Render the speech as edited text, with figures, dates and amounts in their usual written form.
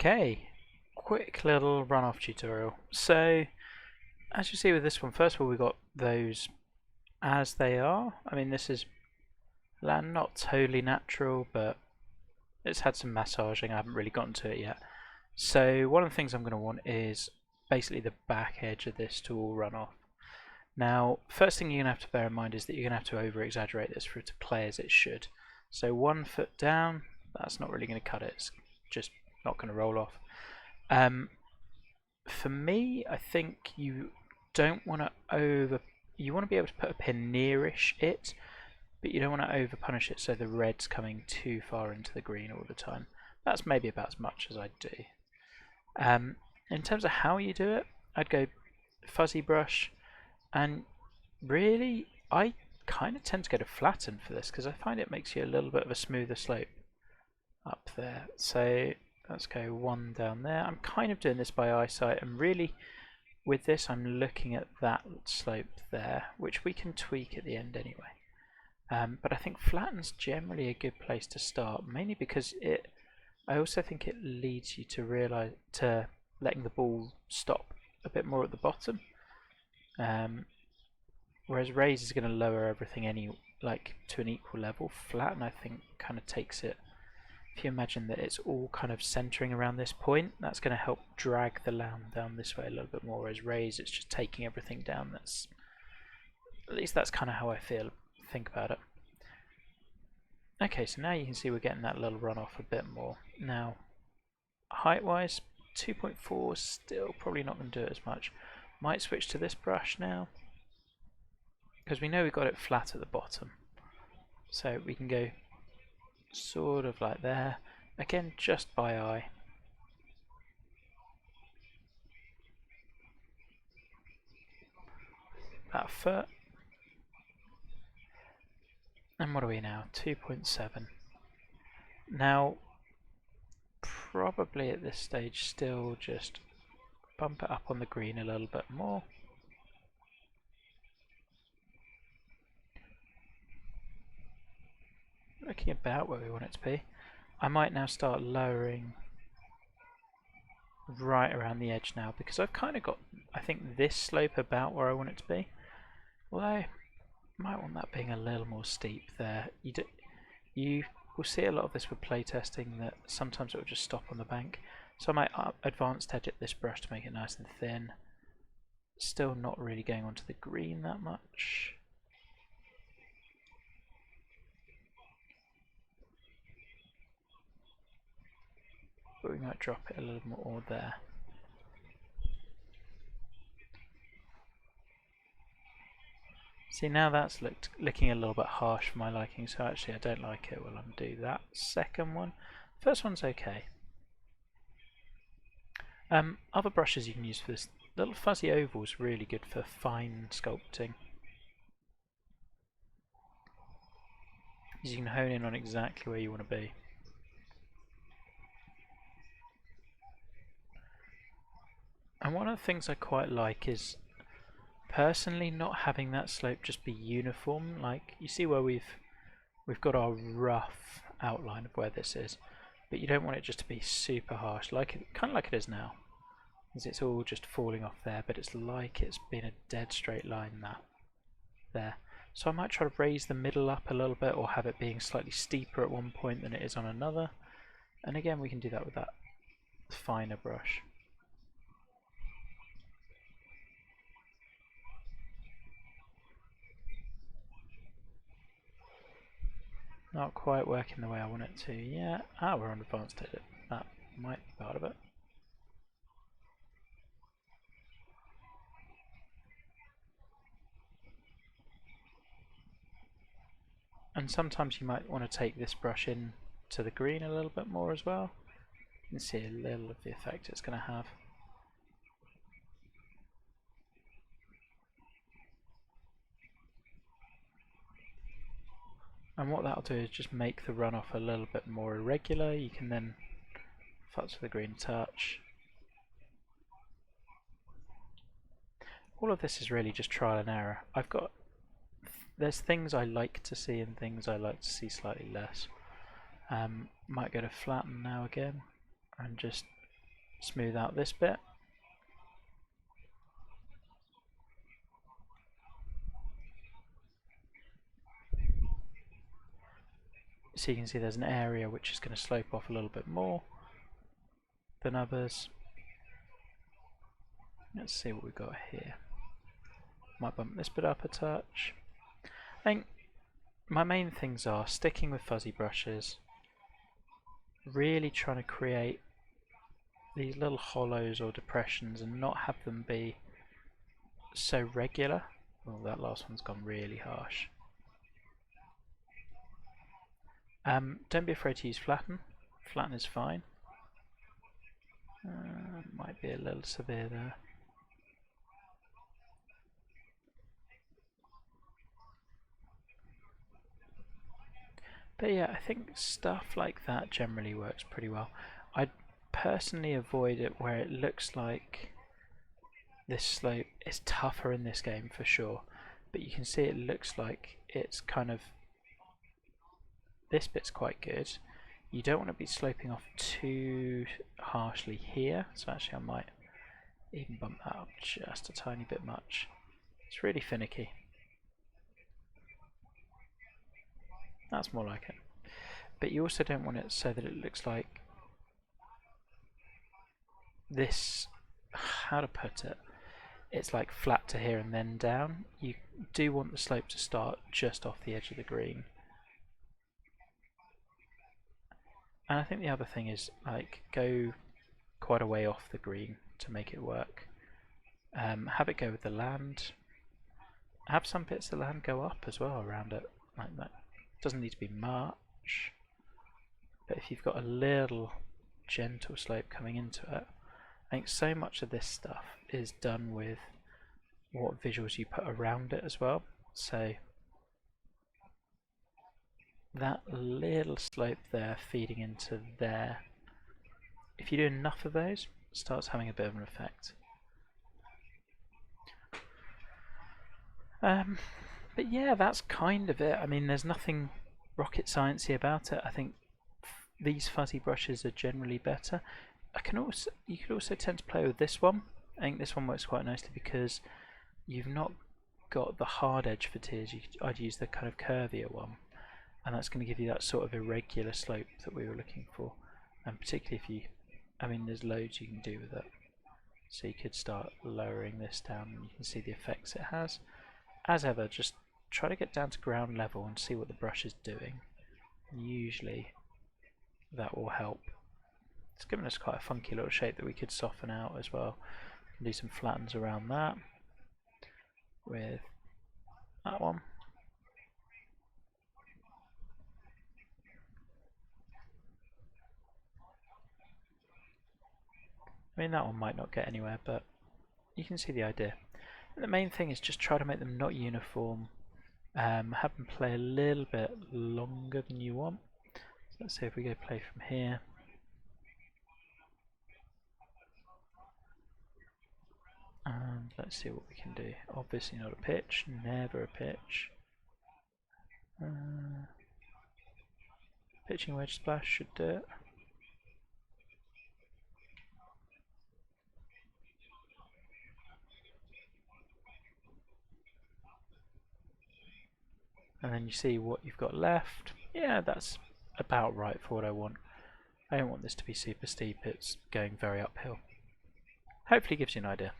Okay, quick little runoff tutorial. So, as you see with this one, first of all, we've got those as they are. I mean, this is land not totally natural, but it's had some massaging. I haven't really gotten to it yet. So, one of the things I'm going to want is basically the back edge of this to all run off. Now, first thing you're going to have to bear in mind is that you're going to have to over-exaggerate this for it to play as it should. So 1 foot down, that's not really going to cut it. It's just not going to roll off. For me, I think you don't want to you want to be able to put a pin nearish it, but you don't want to over punish it so the red's coming too far into the green all the time. That's maybe about as much as I'd do. In terms of how you do it, I'd go fuzzy brush, and really I kind of tend to go to flatten for this because I find it makes you a little bit of a smoother slope up there. So let's go one down there. I'm kind of doing this by eyesight, and really with this I'm looking at that slope there, which we can tweak at the end anyway. But I think flatten's generally a good place to start, mainly because I also think it leads you to letting the ball stop a bit more at the bottom. Whereas raise is going to lower everything to an equal level. Flatten, I think, kind of takes it. If you imagine that it's all kind of centering around this point, that's going to help drag the land down this way a little bit more. Whereas raise, it's just taking everything down. At least that's kind of how I think about it. Okay, so now you can see we're getting that little runoff a bit more. Now, height-wise, 2.4 still probably not going to do it as much. Might switch to this brush now, because we know we've got it flat at the bottom. So we can go sort of like there. Again, just by eye. About a foot. And what are we now? 2.7. Now, probably at this stage still just bump it up on the green a little bit more. Looking about where we want it to be. I might now start lowering right around the edge now, because I've kind of got, I think, this slope about where I want it to be. Although, I might want that being a little more steep there. You will see a lot of this with playtesting, that sometimes it will just stop on the bank. So I might advanced edit this brush to make it nice and thin. Still not really going onto the green that much. But we might drop it a little more there. See, now that's looking a little bit harsh for my liking, so actually I don't like it. We'll undo that second one. First one's okay. Other brushes you can use for this, little fuzzy oval is really good for fine sculpting. You can hone in on exactly where you want to be. And one of the things I quite like is personally not having that slope just be uniform. Like, you see where we've got our rough outline of where this is, but you don't want it just to be super harsh, kind of like it is now. It's all just falling off there, but it's like it's been a dead straight line there. So I might try to raise the middle up a little bit, or have it being slightly steeper at one point than it is on another. And again, we can do that with that finer brush. Not quite working the way I want it to yet. We're on advanced edit. That might be part of it. And sometimes you might want to take this brush in to the green a little bit more as well. You can see a little of the effect it's going to have. And what that'll do is just make the runoff a little bit more irregular. You can then futz with the green touch. All of this is really just trial and error. There's things I like to see and things I like to see slightly less. Might go to flatten now again and just smooth out this bit. So you can see there's an area which is going to slope off a little bit more than others. Let's see what we've got here. Might bump this bit up a touch. I think my main things are sticking with fuzzy brushes, really trying to create these little hollows or depressions and not have them be so regular. Oh, that last one's gone really harsh. Don't be afraid to use flatten. Flatten is fine. Might be a little severe there. But yeah, I think stuff like that generally works pretty well. I'd personally avoid it where it looks like this slope is tougher in this game for sure, but you can see it looks like it's kind of, this bit's quite good. You don't want to be sloping off too harshly here, so actually I might even bump that up just a tiny bit much. It's really finicky. That's more like it. But you also don't want it so that it looks like this, how to put it, it's like flat to here and then down. You do want the slope to start just off the edge of the green. And I think the other thing is like go quite a way off the green to make it work. Have it go with the land. Have some bits of the land go up as well around it, like that. Doesn't need to be much, but if you've got a little gentle slope coming into it, I think so much of this stuff is done with what visuals you put around it as well. So that little slope there feeding into there, if you do enough of those, it starts having a bit of an effect. But yeah, that's kind of it. I mean, there's nothing rocket sciencey about it. I think these fuzzy brushes are generally better. You could also tend to play with this one. I think this one works quite nicely because you've not got the hard edge for tears. I'd use the kind of curvier one, and that's going to give you that sort of irregular slope that we were looking for. And particularly if you, I mean, there's loads you can do with it. So you could start lowering this down, and you can see the effects it has. As ever, just try to get down to ground level and see what the brush is doing. Usually that will help. It's given us quite a funky little shape that we could soften out as well. Do some flattens around that with that one. I mean, that one might not get anywhere, but you can see the idea. And the main thing is just try to make them not uniform. Have them play a little bit longer than you want. So let's see if we go play from here. And let's see what we can do. Obviously not a pitch, never a pitch. Pitching wedge splash should do it. And then you see what you've got left. Yeah, that's about right for what I want. I don't want this to be super steep, it's going very uphill. Hopefully gives you an idea.